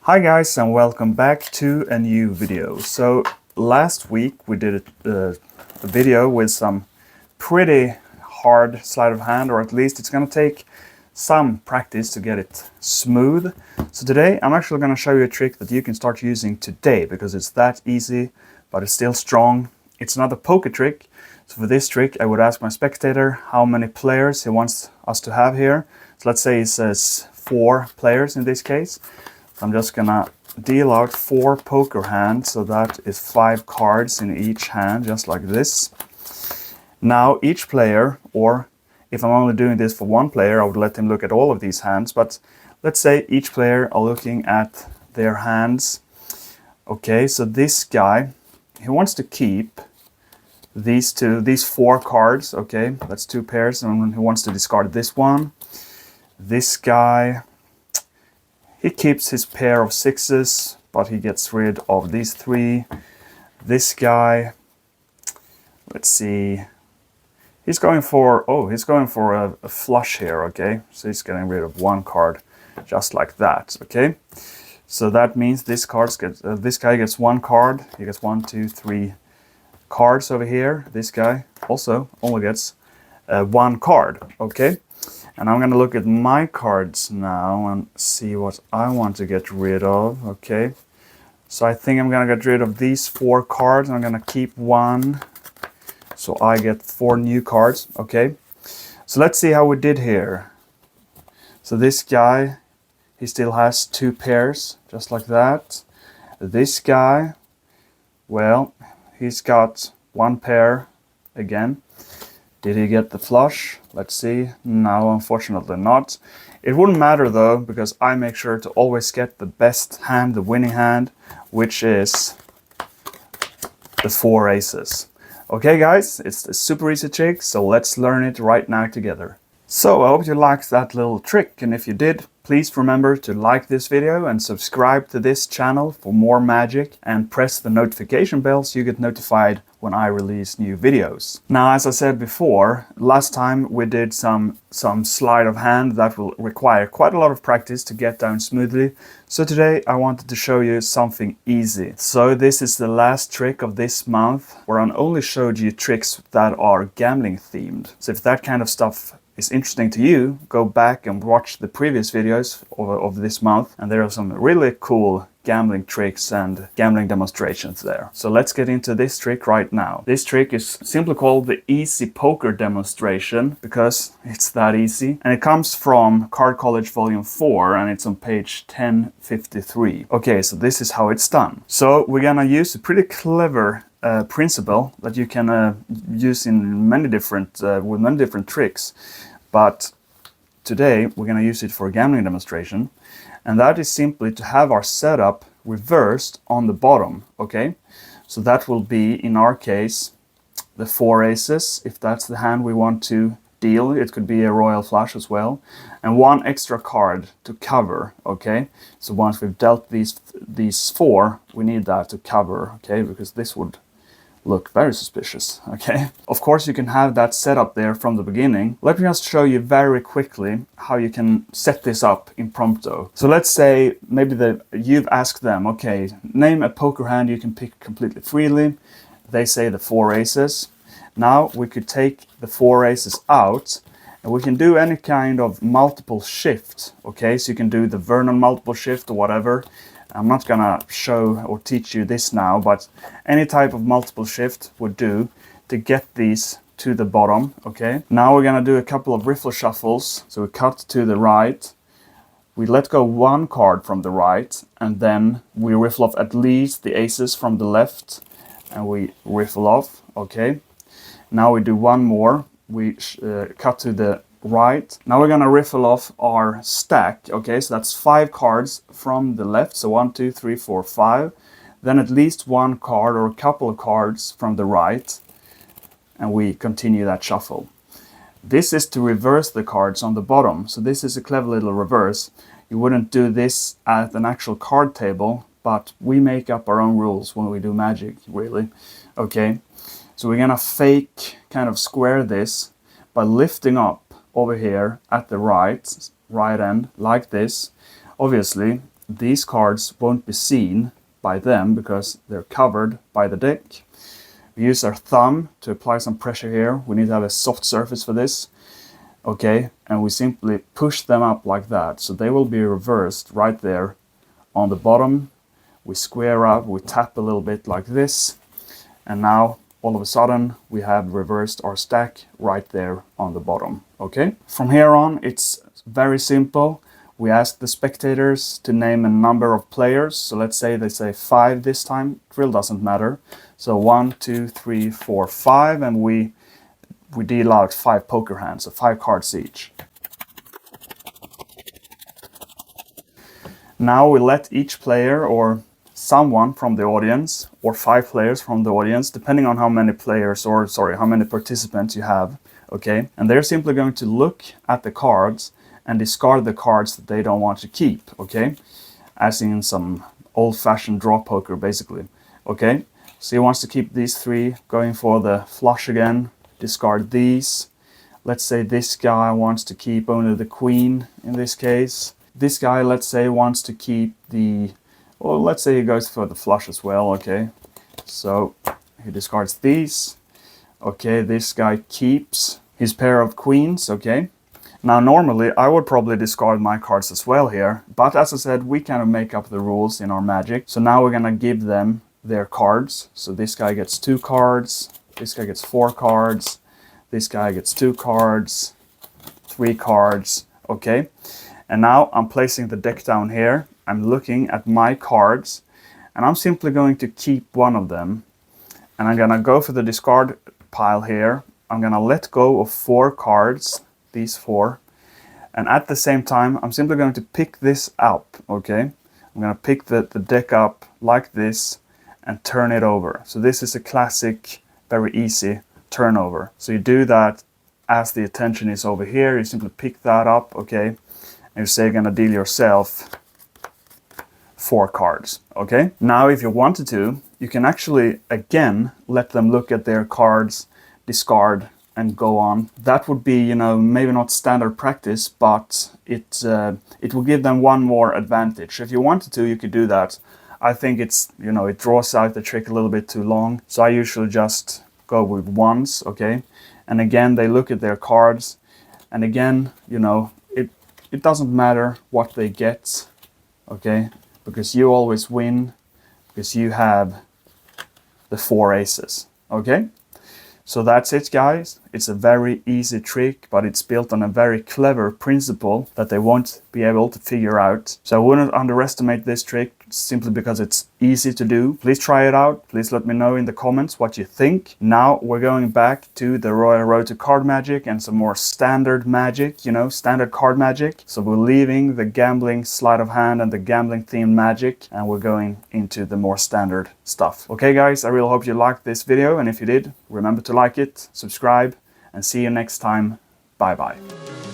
Hi guys, and welcome back to a new video. So last week we did a video with some pretty hard sleight of hand, or at least it's going to take some practice to get it smooth. So today I'm actually going to show you a trick that you can start using today because it's that easy, but it's still strong. It's another poker trick. So for this trick I would ask my spectator how many players he wants us to have here. So let's say he says 4 players in this case. I'm just gonna deal out 4 poker hands, so that is 5 cards in each hand, just like this. Now each player, or if I'm only doing this for one player, I would let him look at all of these hands, but let's say each player are looking at their hands. Okay, so this guy, he wants to keep these 4 cards, okay, that's 2 pairs, and he wants to discard this one. This guy, he keeps his pair of 6s, but he gets rid of these 3. This guy, let's see, he's going for a flush here, okay? So he's getting rid of 1 card, just like that, okay? So that means this guy gets 1 card. He gets 1, 2, 3 cards over here. This guy also only gets 1 card, okay? And I'm going to look at my cards now and see what I want to get rid of, okay? So I think I'm going to get rid of these 4 cards. I'm going to keep 1, so I get 4 new cards, okay? So let's see how we did here. So this guy, he still has 2 pairs, just like that. This guy, well, he's got 1 pair again. Did he get the flush? Let's see. No, unfortunately not. It wouldn't matter though, because I make sure to always get the best hand, the winning hand, which is the 4 aces. Okay guys, it's a super easy trick, so let's learn it right now together. So I hope you liked that little trick, and if you did, please remember to like this video and subscribe to this channel for more magic, and press the notification bell so you get notified when I release new videos. Now, as I said before, last time we did some sleight of hand that will require quite a lot of practice to get down smoothly. So today I wanted to show you something easy. So this is the last trick of this month, where I only showed you tricks that are gambling themed. So if that kind of stuff is interesting to you, go back and watch the previous videos of this month, and there are some really cool gambling tricks and gambling demonstrations there. So let's get into this trick right now. This trick is simply called the Easy Poker Demonstration because it's that easy, and it comes from Card College Volume 4, and it's on page 1053. Okay, so this is how it's done. So we're gonna use a pretty clever principle that you can use in many different with many different tricks, but today we're going to use it for a gambling demonstration, and that is simply to have our setup reversed on the bottom. Okay, so that will be, in our case, the 4 aces, if that's the hand we want to deal. It could be a royal flush as well, and 1 extra card to cover. Okay, so once we've dealt these 4, we need that to cover, okay, because this would look very suspicious, okay? Of course, you can have that set up there from the beginning. Let me just show you very quickly how you can set this up impromptu. So let's say maybe you've asked them, okay, name a poker hand you can pick completely freely. They say the 4 aces. Now we could take the 4 aces out, and we can do any kind of multiple shift, okay? So you can do the Vernon multiple shift or whatever. I'm not gonna show or teach you this now, but any type of multiple shift would do to get these to the bottom, okay? Now we're gonna do a couple of riffle shuffles. So we cut to the right, we let go 1 card from the right, and then we riffle off at least the aces from the left, and we riffle off, okay? Now we do 1 more, we cut to the right. Now we're gonna riffle off our stack, okay? So that's 5 cards from the left, so 1, 2, 3, 4, 5. Then at least 1 card or a couple of cards from the right, and we continue that shuffle. This is to reverse the cards on the bottom, so this is a clever little reverse. You wouldn't do this at an actual card table, but we make up our own rules when we do magic, really. Okay, so we're gonna fake kind of square this by lifting up over here at the right end like this. Obviously these cards won't be seen by them because they're covered by the deck. We use our thumb to apply some pressure here. We need to have a soft surface for this. Okay, and we simply push them up like that. So they will be reversed right there on the bottom. We square up, we tap a little bit like this. And now all of a sudden we have reversed our stack right there on the bottom. Okay, from here on it's very simple. We ask the spectators to name a number of players. So let's say they say 5 this time. It really doesn't matter. So 1, 2, 3, 4, 5, and we deal out 5 poker hands, so 5 cards each. Now we let each player or someone from the audience, or 5 players from the audience, depending on how many players, or sorry, how many participants you have, okay? And they're simply going to look at the cards and discard the cards that they don't want to keep, okay? As in some old-fashioned draw poker, basically, okay? So he wants to keep these 3, going for the flush again, discard these. Let's say this guy wants to keep only the queen in this case. This guy, let's say, wants to keep the, well, let's say he goes for the flush as well, okay? So he discards these. Okay, this guy keeps his pair of queens, okay? Now normally I would probably discard my cards as well here, but as I said, we kind of make up the rules in our Magic. So now we're gonna give them their cards. So this guy gets 2 cards, this guy gets 4 cards, this guy gets 2 cards, 3 cards, okay? And now I'm placing the deck down here. I'm looking at my cards and I'm simply going to keep one of them. And I'm gonna go for the discard pile here. I'm gonna let go of 4 cards, these 4. And at the same time, I'm simply going to pick this up, okay? I'm gonna pick the deck up like this and turn it over. So this is a classic, very easy turnover. So you do that as the attention is over here. You simply pick that up, okay? And you say you're gonna deal yourself 4 cards, okay? Now, if you wanted to, you can actually, again, let them look at their cards, discard, and go on. That would be, you know, maybe not standard practice, but it will give them one more advantage. If you wanted to, you could do that. I think it's, you know, it draws out the trick a little bit too long. So I usually just go with ones, okay? And again, they look at their cards. And again, you know, it doesn't matter what they get, okay? Because you always win, because you have the 4 aces, okay? So that's it, guys. It's a very easy trick, but it's built on a very clever principle that they won't be able to figure out. So I wouldn't underestimate this trick simply because it's easy to do. Please try it out. Please let me know in the comments what you think. Now we're going back to the Royal Road to Card Magic and some more standard magic, you know, standard card magic. So we're leaving the gambling sleight of hand and the gambling themed magic, and we're going into the more standard stuff. Okay, guys, I really hope you liked this video, and if you did, remember to like it, subscribe, and see you next time. Bye bye.